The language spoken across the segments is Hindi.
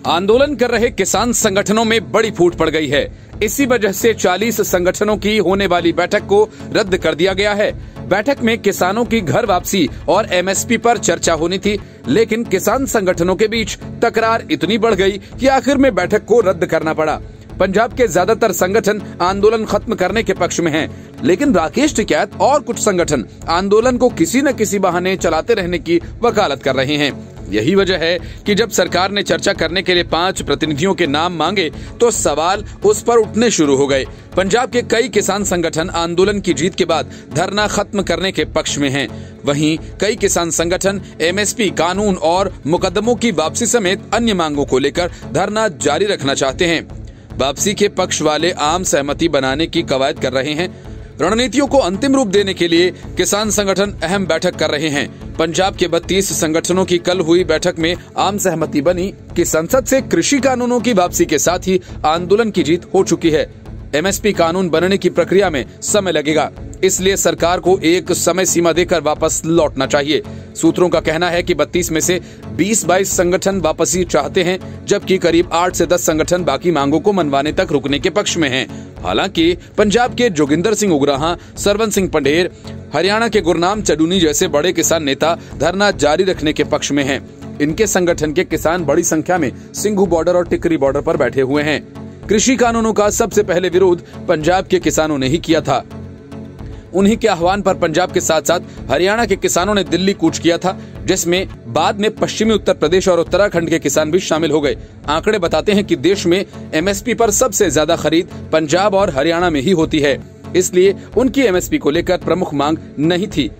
आंदोलन कर रहे किसान संगठनों में बड़ी फूट पड़ गई है। इसी वजह से 40 संगठनों की होने वाली बैठक को रद्द कर दिया गया है। बैठक में किसानों की घर वापसी और एमएसपी पर चर्चा होनी थी, लेकिन किसान संगठनों के बीच तकरार इतनी बढ़ गई कि आखिर में बैठक को रद्द करना पड़ा। पंजाब के ज्यादातर संगठन आंदोलन खत्म करने के पक्ष में हैं, लेकिन राकेश टिकैत और कुछ संगठन आंदोलन को किसी न किसी बहाने चलाते रहने की वकालत कर रहे हैं। यही वजह है कि जब सरकार ने चर्चा करने के लिए 5 प्रतिनिधियों के नाम मांगे तो सवाल उस पर उठने शुरू हो गए। पंजाब के कई किसान संगठन आंदोलन की जीत के बाद धरना खत्म करने के पक्ष में हैं। वहीं कई किसान संगठन एमएसपी कानून और मुकदमों की वापसी समेत अन्य मांगों को लेकर धरना जारी रखना चाहते हैं। वापसी के पक्ष वाले आम सहमति बनाने की कवायद कर रहे हैं। रणनीतियों को अंतिम रूप देने के लिए किसान संगठन अहम बैठक कर रहे हैं। पंजाब के 32 संगठनों की कल हुई बैठक में आम सहमति बनी कि संसद से कृषि कानूनों की वापसी के साथ ही आंदोलन की जीत हो चुकी है। एमएसपी कानून बनने की प्रक्रिया में समय लगेगा, इसलिए सरकार को एक समय सीमा देकर वापस लौटना चाहिए। सूत्रों का कहना है कि 32 में से 20-22 संगठन वापसी चाहते हैं, जबकि करीब 8 से 10 संगठन बाकी मांगों को मनवाने तक रुकने के पक्ष में हैं। हालांकि पंजाब के जोगिंदर सिंह उग्राहा, सरवन सिंह पंढेर, हरियाणा के गुरनाम चडूनी जैसे बड़े किसान नेता धरना जारी रखने के पक्ष में हैं। इनके संगठन के किसान बड़ी संख्या में सिंघू बॉर्डर और टिकरी बॉर्डर पर बैठे हुए हैं। कृषि कानूनों का सबसे पहले विरोध पंजाब के किसानों ने ही किया था। उन्हीं के आह्वान पर पंजाब के साथ साथ हरियाणा के किसानों ने दिल्ली कूच किया था, जिसमें बाद में पश्चिमी उत्तर प्रदेश और उत्तराखंड के किसान भी शामिल हो गए। आंकड़े बताते हैं कि देश में एमएसपी पर सबसे ज्यादा खरीद पंजाब और हरियाणा में ही होती है, इसलिए उनकी एमएसपी को लेकर प्रमुख मांग नहीं थी।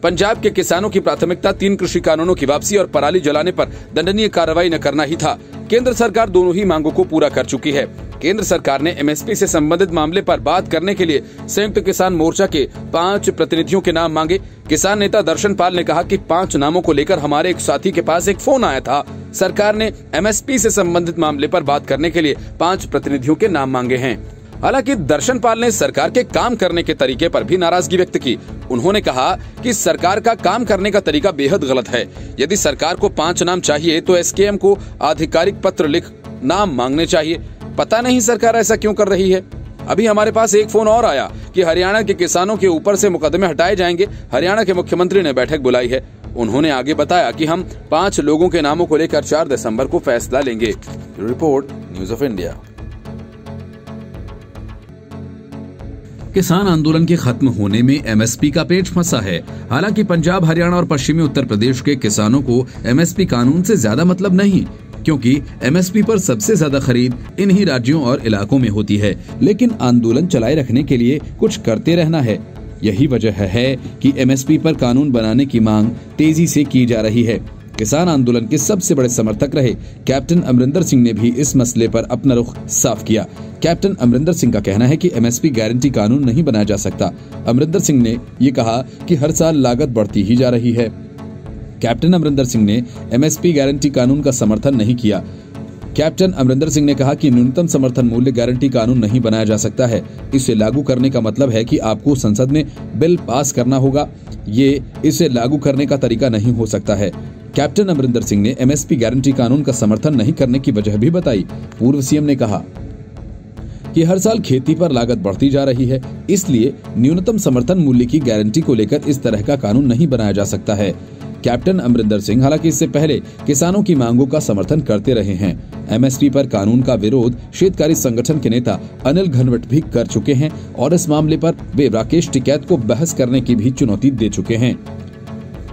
पंजाब के किसानों की प्राथमिकता 3 कृषि कानूनों की वापसी और पराली जलाने पर दंडनीय कार्रवाई न करना ही था। केंद्र सरकार दोनों ही मांगों को पूरा कर चुकी है। केंद्र सरकार ने एमएसपी से संबंधित मामले पर बात करने के लिए संयुक्त किसान मोर्चा के 5 प्रतिनिधियों के नाम मांगे। किसान नेता दर्शन पाल ने कहा कि 5 नामों को लेकर हमारे एक साथी के पास एक फोन आया था। सरकार ने एमएसपी से संबंधित मामले पर बात करने के लिए 5 प्रतिनिधियों के नाम मांगे हैं। हालांकि दर्शन पाल ने सरकार के काम करने के तरीके पर भी नाराजगी व्यक्त की। उन्होंने कहा कि सरकार का काम करने का तरीका बेहद गलत है। यदि सरकार को 5 नाम चाहिए तो एसकेएम को आधिकारिक पत्र लिख नाम मांगने चाहिए। पता नहीं सरकार ऐसा क्यों कर रही है। अभी हमारे पास एक फोन और आया कि हरियाणा के किसानों के ऊपर से मुकदमे हटाए जाएंगे। हरियाणा के मुख्यमंत्री ने बैठक बुलाई है। उन्होंने आगे बताया कि हम 5 लोगों के नामों को लेकर 4 दिसंबर को फैसला लेंगे। Report news of India. किसान आंदोलन के खत्म होने में एमएसपी का पेच फंसा है। हालांकि पंजाब, हरियाणा और पश्चिमी उत्तर प्रदेश के किसानों को एमएसपी कानून से ज्यादा मतलब नहीं, क्योंकि एमएसपी पर सबसे ज्यादा खरीद इन्हीं राज्यों और इलाकों में होती है। लेकिन आंदोलन चलाए रखने के लिए कुछ करते रहना है। यही वजह है कि एमएसपी पर कानून बनाने की मांग तेजी से की जा रही है। किसान आंदोलन के सबसे बड़े समर्थक रहे कैप्टन अमरिंदर सिंह ने भी इस मसले पर अपना रुख साफ किया। कैप्टन अमरिंदर सिंह का कहना है कि एमएसपी गारंटी कानून नहीं बनाया जा सकता। अमरिंदर सिंह ने ये कहा कि हर साल लागत बढ़ती ही जा रही है। कैप्टन अमरिंदर सिंह ने एमएसपी गारंटी कानून का समर्थन नहीं किया। कैप्टन अमरिंदर सिंह ने कहा कि न्यूनतम समर्थन मूल्य गारंटी कानून नहीं बनाया जा सकता है। इसे लागू करने का मतलब है कि आपको संसद में बिल पास करना होगा। ये इसे लागू करने का तरीका नहीं हो सकता है। कैप्टन अमरिंदर सिंह ने एमएसपी गारंटी कानून का समर्थन नहीं करने की वजह भी बताई। पूर्व सीएम ने कहा कि हर साल खेती पर लागत बढ़ती जा रही है, इसलिए न्यूनतम समर्थन मूल्य की गारंटी को लेकर इस तरह का कानून नहीं बनाया जा सकता है। कैप्टन अमरिंदर सिंह हालांकि इससे पहले किसानों की मांगों का समर्थन करते रहे हैं। एमएसपी पर कानून का विरोध क्षेत्रकारी संगठन के नेता अनिल घनवट भी कर चुके हैं और इस मामले पर वे राकेश टिकैत को बहस करने की भी चुनौती दे चुके हैं।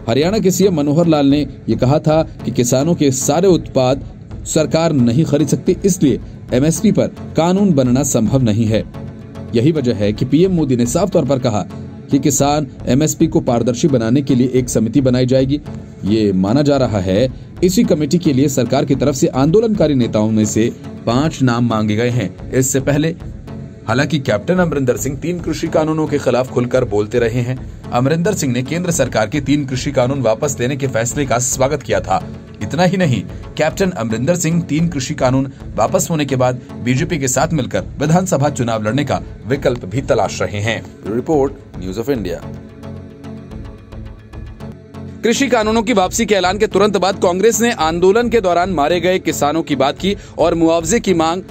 हरियाणा के सीएम मनोहर लाल ने ये कहा था कि किसानों के सारे उत्पाद सरकार नहीं खरीद सकती, इसलिए एमएसपी पर कानून बनना संभव नहीं है। यही वजह है कि पीएम मोदी ने साफ तौर पर कहा कि किसान एमएसपी को पारदर्शी बनाने के लिए एक समिति बनाई जाएगी। ये माना जा रहा है इसी कमेटी के लिए सरकार की तरफ से आंदोलनकारी नेताओं में से 5 नाम मांगे गए हैं। इससे पहले हालांकि कैप्टन अमरिंदर सिंह 3 कृषि कानूनों के खिलाफ खुलकर बोलते रहे हैं। अमरिंदर सिंह ने केंद्र सरकार के 3 कृषि कानून वापस लेने के फैसले का स्वागत किया था। इतना ही नहीं, कैप्टन अमरिंदर सिंह 3 कृषि कानून वापस होने के बाद बीजेपी के साथ मिलकर विधानसभा चुनाव लड़ने का विकल्प भी तलाश रहे हैं। Report news of India. कृषि कानूनों की वापसी के ऐलान के तुरंत बाद कांग्रेस ने आंदोलन के दौरान मारे गए किसानों की बात की और मुआवजे की मांग।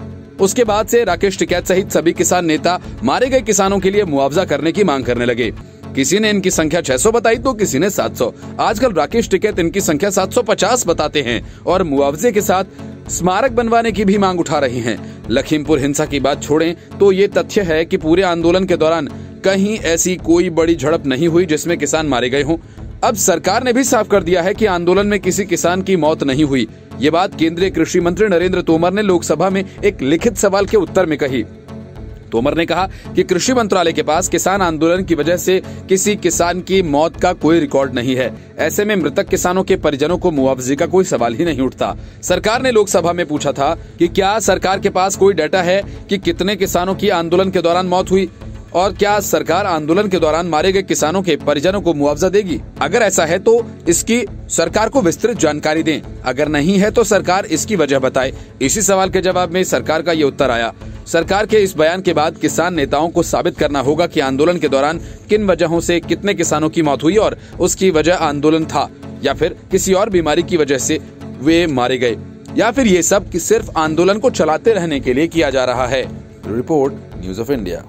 उसके बाद से राकेश टिकैत सहित सभी किसान नेता मारे गए किसानों के लिए मुआवजा करने की मांग करने लगे। किसी ने इनकी संख्या 600 बताई तो किसी ने 700। आजकल राकेश टिकैत इनकी संख्या 750 बताते हैं और मुआवजे के साथ स्मारक बनवाने की भी मांग उठा रही हैं। लखीमपुर हिंसा की बात छोड़ें तो ये तथ्य है कि पूरे आंदोलन के दौरान कहीं ऐसी कोई बड़ी झड़प नहीं हुई जिसमें किसान मारे गए हों। अब सरकार ने भी साफ कर दिया है कि आंदोलन में किसी किसान की मौत नहीं हुई। ये बात केंद्रीय कृषि मंत्री नरेंद्र तोमर ने लोकसभा में एक लिखित सवाल के उत्तर में कही। तोमर ने कहा कि कृषि मंत्रालय के पास किसान आंदोलन की वजह से किसी किसान की मौत का कोई रिकॉर्ड नहीं है। ऐसे में मृतक किसानों के परिजनों को मुआवजे का कोई सवाल ही नहीं उठता। सरकार ने लोकसभा में पूछा था कि क्या सरकार के पास कोई डाटा है कि कितने किसानों की आंदोलन के दौरान मौत हुई और क्या सरकार आंदोलन के दौरान मारे गए किसानों के परिजनों को मुआवजा देगी। अगर ऐसा है तो इसकी सरकार को विस्तृत जानकारी दें, अगर नहीं है तो सरकार इसकी वजह बताए। इसी सवाल के जवाब में सरकार का ये उत्तर आया। सरकार के इस बयान के बाद किसान नेताओं को साबित करना होगा कि आंदोलन के दौरान किन वजहों से कितने किसानों की मौत हुई और उसकी वजह आंदोलन था या फिर किसी और बीमारी की वजह से वे मारे गए, या फिर ये सब सिर्फ आंदोलन को चलाते रहने के लिए किया जा रहा है। Report news of India.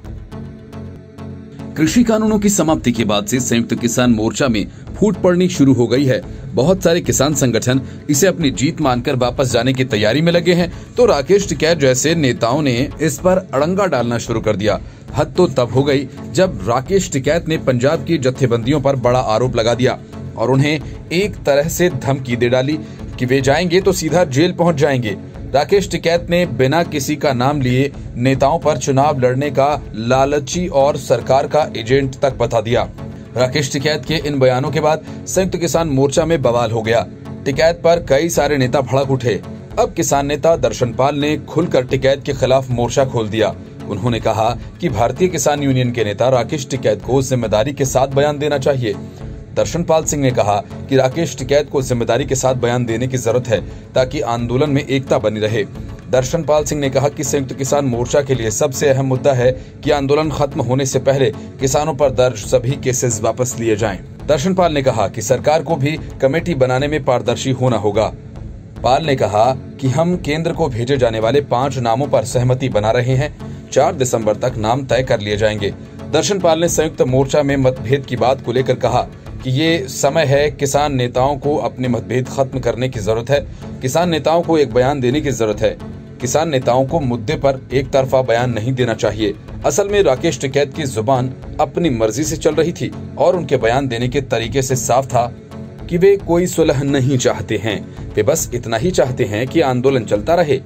कृषि कानूनों की समाप्ति के बाद से संयुक्त किसान मोर्चा में फूट पड़नी शुरू हो गई है। बहुत सारे किसान संगठन इसे अपनी जीत मानकर वापस जाने की तैयारी में लगे हैं, तो राकेश टिकैत जैसे नेताओं ने इस पर अड़ंगा डालना शुरू कर दिया। हद तो तब हो गई जब राकेश टिकैत ने पंजाब की जत्थेबंदियों पर बड़ा आरोप लगा दिया और उन्हें एक तरह से धमकी दे डाली कि वे जाएंगे तो सीधा जेल पहुंच जाएंगे। राकेश टिकैत ने बिना किसी का नाम लिए नेताओं पर चुनाव लड़ने का लालची और सरकार का एजेंट तक बता दिया। राकेश टिकैत के इन बयानों के बाद संयुक्त किसान मोर्चा में बवाल हो गया। टिकैत पर कई सारे नेता भड़क उठे। अब किसान नेता दर्शनपाल ने खुलकर टिकैत के खिलाफ मोर्चा खोल दिया। उन्होंने कहा कि भारतीय किसान यूनियन के नेता राकेश टिकैत को जिम्मेदारी के साथ बयान देना चाहिए। दर्शनपाल सिंह ने कहा कि राकेश टिकैत को जिम्मेदारी के साथ बयान देने की जरूरत है ताकि आंदोलन में एकता बनी रहे। दर्शनपाल सिंह ने कहा कि संयुक्त किसान मोर्चा के लिए सबसे अहम मुद्दा है कि आंदोलन खत्म होने से पहले किसानों पर दर्ज सभी केसेस वापस लिए जाएं। दर्शनपाल ने कहा कि सरकार को भी कमेटी बनाने में पारदर्शी होना होगा। पाल ने कहा कि हम केंद्र को भेजे जाने वाले 5 नामों पर सहमति बना रहे हैं। 4 दिसंबर तक नाम तय कर लिए जाएंगे। दर्शनपाल ने संयुक्त मोर्चा में मतभेद की बात को लेकर कहा कि ये समय है, किसान नेताओं को अपने मतभेद खत्म करने की जरूरत है। किसान नेताओं को एक बयान देने की जरूरत है। किसान नेताओं को मुद्दे पर एक तरफा बयान नहीं देना चाहिए। असल में राकेश टिकैत की जुबान अपनी मर्जी से चल रही थी और उनके बयान देने के तरीके से साफ था कि वे कोई सुलह नहीं चाहते हैं। वे बस इतना ही चाहते हैं कि आंदोलन चलता रहे।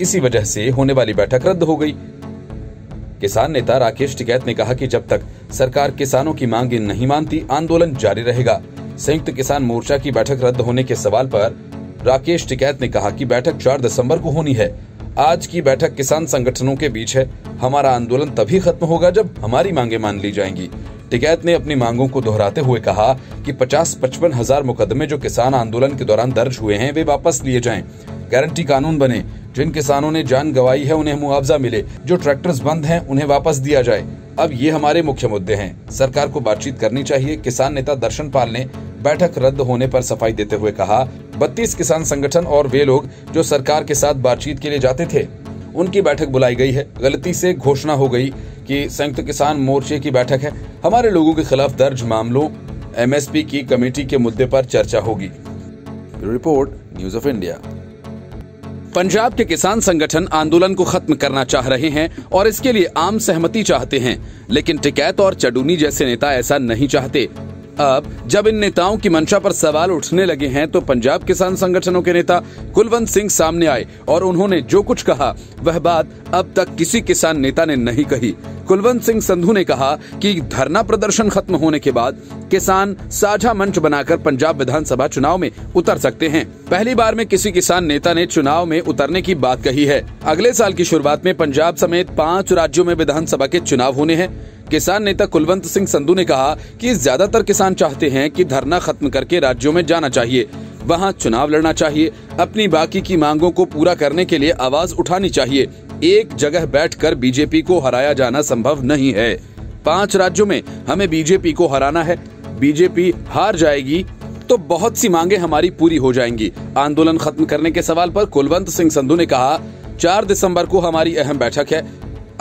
इसी वजह से होने वाली बैठक रद्द हो गई। किसान नेता राकेश टिकैत ने कहा कि जब तक सरकार किसानों की मांगे नहीं मानती, आंदोलन जारी रहेगा। संयुक्त किसान मोर्चा की बैठक रद्द होने के सवाल पर राकेश टिकैत ने कहा कि बैठक 4 दिसंबर को होनी है। आज की बैठक किसान संगठनों के बीच है। हमारा आंदोलन तभी खत्म होगा जब हमारी मांगे मान ली जाएंगी। टिकैत ने अपनी मांगों को दोहराते हुए कहा कि 50-55 हजार मुकदमे जो किसान आंदोलन के दौरान दर्ज हुए हैं वे वापस लिए जाएं। गारंटी कानून बने। जिन किसानों ने जान गंवाई है उन्हें मुआवजा मिले। जो ट्रैक्टर्स बंद हैं उन्हें वापस दिया जाए। अब ये हमारे मुख्य मुद्दे हैं। सरकार को बातचीत करनी चाहिए। किसान नेता दर्शनपाल ने बैठक रद्द होने पर सफाई देते हुए कहा, 32 किसान संगठन और वे लोग जो सरकार के साथ बातचीत के लिए जाते थे उनकी बैठक बुलाई गई है। गलती से घोषणा हो गई कि संयुक्त किसान मोर्चे की बैठक है। हमारे लोगों के खिलाफ दर्ज मामलों एमएसपी की कमेटी के मुद्दे पर चर्चा होगी। Report news of India. Punjab के किसान संगठन आंदोलन को खत्म करना चाह रहे हैं और इसके लिए आम सहमति चाहते हैं, लेकिन टिकैत और चडूनी जैसे नेता ऐसा नहीं चाहते। अब जब इन नेताओं की मंशा पर सवाल उठने लगे हैं तो पंजाब किसान संगठनों के नेता कुलवंत सिंह सामने आए और उन्होंने जो कुछ कहा वह बात अब तक किसी किसान नेता ने नहीं कही। कुलवंत सिंह संधू ने कहा कि धरना प्रदर्शन खत्म होने के बाद किसान साझा मंच बनाकर पंजाब विधानसभा चुनाव में उतर सकते हैं। पहली बार में किसी किसान नेता ने चुनाव में उतरने की बात कही है। अगले साल की शुरुआत में पंजाब समेत 5 राज्यों में विधानसभा के चुनाव होने हैं। किसान नेता कुलवंत सिंह संधू ने कहा कि ज्यादातर किसान चाहते हैं कि धरना खत्म करके राज्यों में जाना चाहिए, वहां चुनाव लड़ना चाहिए, अपनी बाकी की मांगों को पूरा करने के लिए आवाज उठानी चाहिए। एक जगह बैठकर बीजेपी को हराया जाना संभव नहीं है। 5 राज्यों में हमें बीजेपी को हराना है। बीजेपी हार जाएगी तो बहुत सी मांगे हमारी पूरी हो जाएंगी। आंदोलन खत्म करने के सवाल पर कुलवंत सिंह संधू ने कहा, 4 दिसंबर को हमारी अहम बैठक है।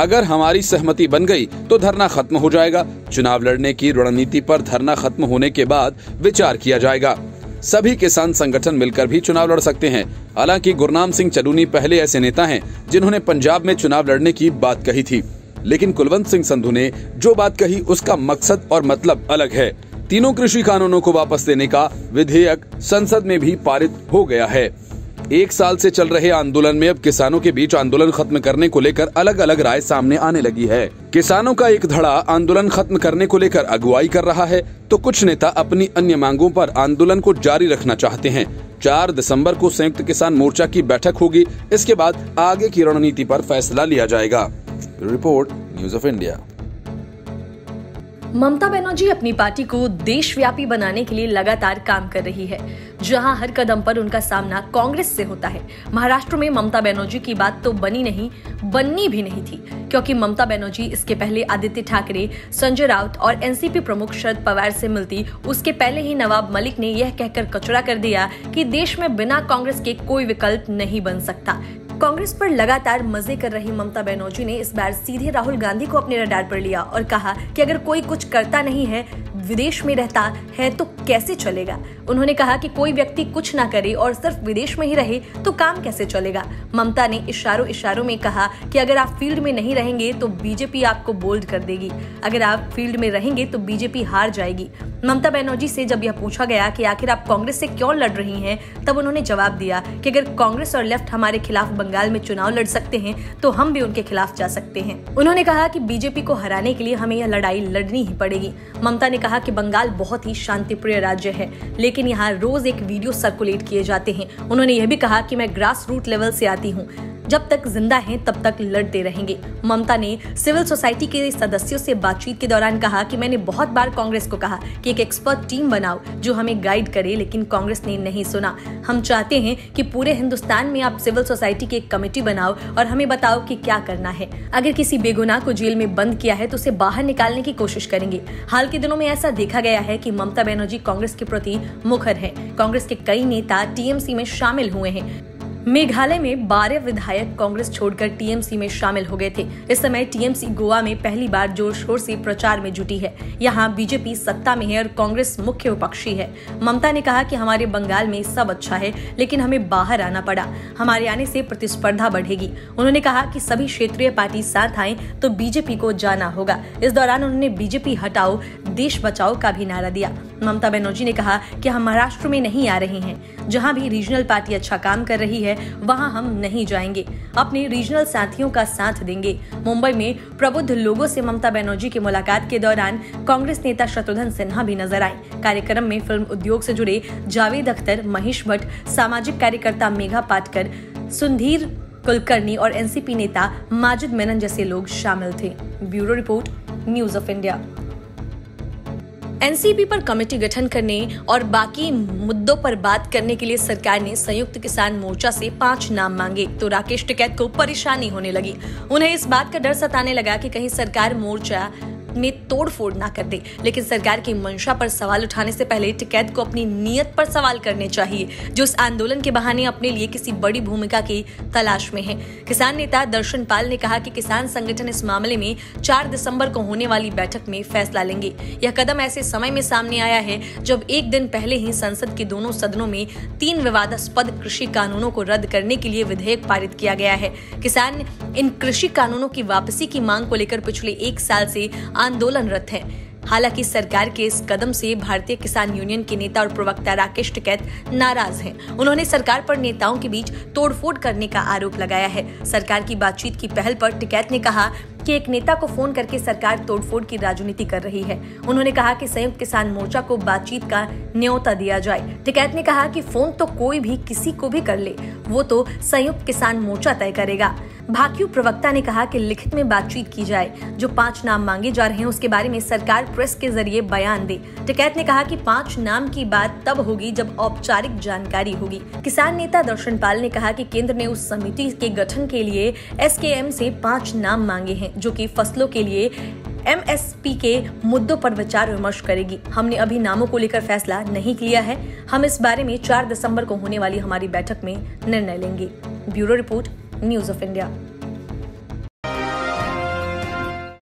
अगर हमारी सहमति बन गई तो धरना खत्म हो जाएगा। चुनाव लड़ने की रणनीति पर धरना खत्म होने के बाद विचार किया जाएगा। सभी किसान संगठन मिलकर भी चुनाव लड़ सकते हैं। हालांकि गुरनाम सिंह चलूनी पहले ऐसे नेता हैं जिन्होंने पंजाब में चुनाव लड़ने की बात कही थी, लेकिन कुलवंत सिंह संधू ने जो बात कही उसका मकसद और मतलब अलग है। तीनों कृषि कानूनों को वापस लेने का विधेयक संसद में भी पारित हो गया है। 1 साल से चल रहे आंदोलन में अब किसानों के बीच आंदोलन खत्म करने को लेकर अलग अलग राय सामने आने लगी है। किसानों का एक धड़ा आंदोलन खत्म करने को लेकर अगुवाई कर रहा है, तो कुछ नेता अपनी अन्य मांगों पर आंदोलन को जारी रखना चाहते हैं। 4 दिसंबर को संयुक्त किसान मोर्चा की बैठक होगी। इसके बाद आगे की रणनीति पर फैसला लिया जाएगा। Report, news of India. Mamata Banerjee अपनी पार्टी को देशव्यापी बनाने के लिए लगातार काम कर रही है, जहां हर कदम पर उनका सामना कांग्रेस से होता है। महाराष्ट्र में ममता बनर्जी की बात तो बननी भी नहीं थी, क्योंकि ममता बनर्जी इसके पहले आदित्य ठाकरे, संजय राउत और एनसीपी प्रमुख शरद पवार से मिलती उसके पहले ही नवाब मलिक ने यह कहकर कचरा कर दिया कि देश में बिना कांग्रेस के कोई विकल्प नहीं बन सकता। कांग्रेस पर लगातार मजे कर रही ममता बनर्जी ने इस बार सीधे राहुल गांधी को अपने रडार पर लिया और कहा कि अगर कोई कुछ करता नहीं है, विदेश में रहता है तो कैसे चलेगा। उन्होंने कहा कि कोई व्यक्ति कुछ ना करे और सिर्फ विदेश में ही रहे तो काम कैसे चलेगा। ममता ने इशारों में कहा कि अगर आप फील्ड में नहीं रहेंगे तो बीजेपी आपको बोल्ड कर देगी, अगर आप फील्ड में रहेंगे तो बीजेपी हार जाएगी। ममता बनर्जी से जब यह पूछा गया कि आखिर आप कांग्रेस से क्यों लड़ रही हैं, तब उन्होंने जवाब दिया कि अगर कांग्रेस और लेफ्ट हमारे खिलाफ बंगाल में चुनाव लड़ सकते हैं तो हम भी उनके खिलाफ जा सकते हैं। उन्होंने कहा कि बीजेपी को हराने के लिए हमें यह लड़ाई लड़नी ही पड़ेगी। ममता ने कहा कि बंगाल बहुत ही शांतिप्रिय राज्य है, लेकिन यहाँ रोज एक वीडियो सर्कुलेट किए जाते हैं। उन्होंने यह भी कहा कि मैं ग्रास रूट लेवल से आती हूँ, जब तक जिंदा हैं तब तक लड़ते रहेंगे। ममता ने सिविल सोसाइटी के सदस्यों से बातचीत के दौरान कहा कि मैंने बहुत बार कांग्रेस को कहा कि एक एक्सपर्ट टीम बनाओ जो हमें गाइड करे, लेकिन कांग्रेस ने नहीं सुना। हम चाहते हैं कि पूरे हिंदुस्तान में आप सिविल सोसाइटी की एक कमेटी बनाओ और हमें बताओ कि क्या करना है। अगर किसी बेगुनाह को जेल में बंद किया है तो उसे बाहर निकालने की कोशिश करेंगे। हाल के दिनों में ऐसा देखा गया है कि ममता बनर्जी कांग्रेस के प्रति मुखर है। कांग्रेस के कई नेता टीएमसी में शामिल हुए हैं। मेघालय में 12 विधायक कांग्रेस छोड़कर टीएमसी में शामिल हो गए थे। इस समय टीएमसी गोवा में पहली बार जोर शोर से प्रचार में जुटी है। यहाँ बीजेपी सत्ता में है और कांग्रेस मुख्य विपक्षी है। ममता ने कहा कि हमारे बंगाल में सब अच्छा है, लेकिन हमें बाहर आना पड़ा। हमारे आने से प्रतिस्पर्धा बढ़ेगी। उन्होंने कहा कि सभी क्षेत्रीय पार्टी साथ आए तो बीजेपी को जाना होगा। इस दौरान उन्होंने बीजेपी हटाओ देश बचाओ का भी नारा दिया। ममता बनर्जी ने कहा कि हम महाराष्ट्र में नहीं आ रहे हैं, जहां भी रीजनल पार्टी अच्छा काम कर रही है वहां हम नहीं जाएंगे, अपने रीजनल साथियों का साथ देंगे। मुंबई में प्रबुद्ध लोगों से ममता बनर्जी की मुलाकात के दौरान कांग्रेस नेता शत्रुघ्न सिन्हा भी नजर आए। कार्यक्रम में फिल्म उद्योग से जुड़े जावेद अख्तर, महेश भट्ट, सामाजिक कार्यकर्ता मेघा पाटकर, सुधीर कुलकर्णी और एनसीपी नेता माजिद मेनन जैसे लोग शामिल थे। Bureau report, news of India. NCP पर कमेटी गठन करने और बाकी मुद्दों पर बात करने के लिए सरकार ने संयुक्त किसान मोर्चा से 5 नाम मांगे तो राकेश टिकैत को परेशानी होने लगी। उन्हें इस बात का डर सताने लगा कि कहीं सरकार मोर्चा में तोड़फोड़ ना कर दे। लेकिन सरकार की मंशा पर सवाल उठाने से पहले टिकैत को अपनी नीयत पर सवाल करने चाहिए, जो इस आंदोलन के बहाने अपने लिए किसी बड़ी भूमिका की तलाश में है। किसान नेता दर्शन पाल ने कहा कि किसान संगठन इस मामले में 4 दिसंबर को होने वाली बैठक में फैसला लेंगे। यह कदम ऐसे समय में सामने आया है जब एक दिन पहले ही संसद के दोनों सदनों में 3 विवादास्पद कृषि कानूनों को रद्द करने के लिए विधेयक पारित किया गया है। किसान इन कृषि कानूनों की वापसी की मांग को लेकर पिछले 1 साल से आंदोलनरत है। हालांकि सरकार के इस कदम से भारतीय किसान यूनियन के नेता और प्रवक्ता राकेश टिकैत नाराज हैं। उन्होंने सरकार पर नेताओं के बीच तोड़फोड़ करने का आरोप लगाया है। सरकार की बातचीत की पहल पर टिकैत ने कहा कि एक नेता को फोन करके सरकार तोड़फोड़ की राजनीति कर रही है। उन्होंने कहा कि संयुक्त किसान मोर्चा को बातचीत का न्योता दिया जाए। टिकैत ने कहा कि फोन तो कोई भी किसी को भी कर ले, वो तो संयुक्त किसान मोर्चा तय करेगा। भाकियू प्रवक्ता ने कहा कि लिखित में बातचीत की जाए। जो 5 नाम मांगे जा रहे हैं उसके बारे में सरकार प्रेस के जरिए बयान दे। टिकैत ने कहा कि 5 नाम की बात तब होगी जब औपचारिक जानकारी होगी। किसान नेता दर्शन पाल ने कहा कि केंद्र ने उस समिति के गठन के लिए एसकेएम से 5 नाम मांगे हैं, जो कि फसलों के लिए एमएसपी के मुद्दों पर विचार विमर्श करेगी। हमने अभी नामों को लेकर फैसला नहीं किया है। हम इस बारे में 4 दिसंबर को होने वाली हमारी बैठक में निर्णय लेंगे। Bureau report, news of India.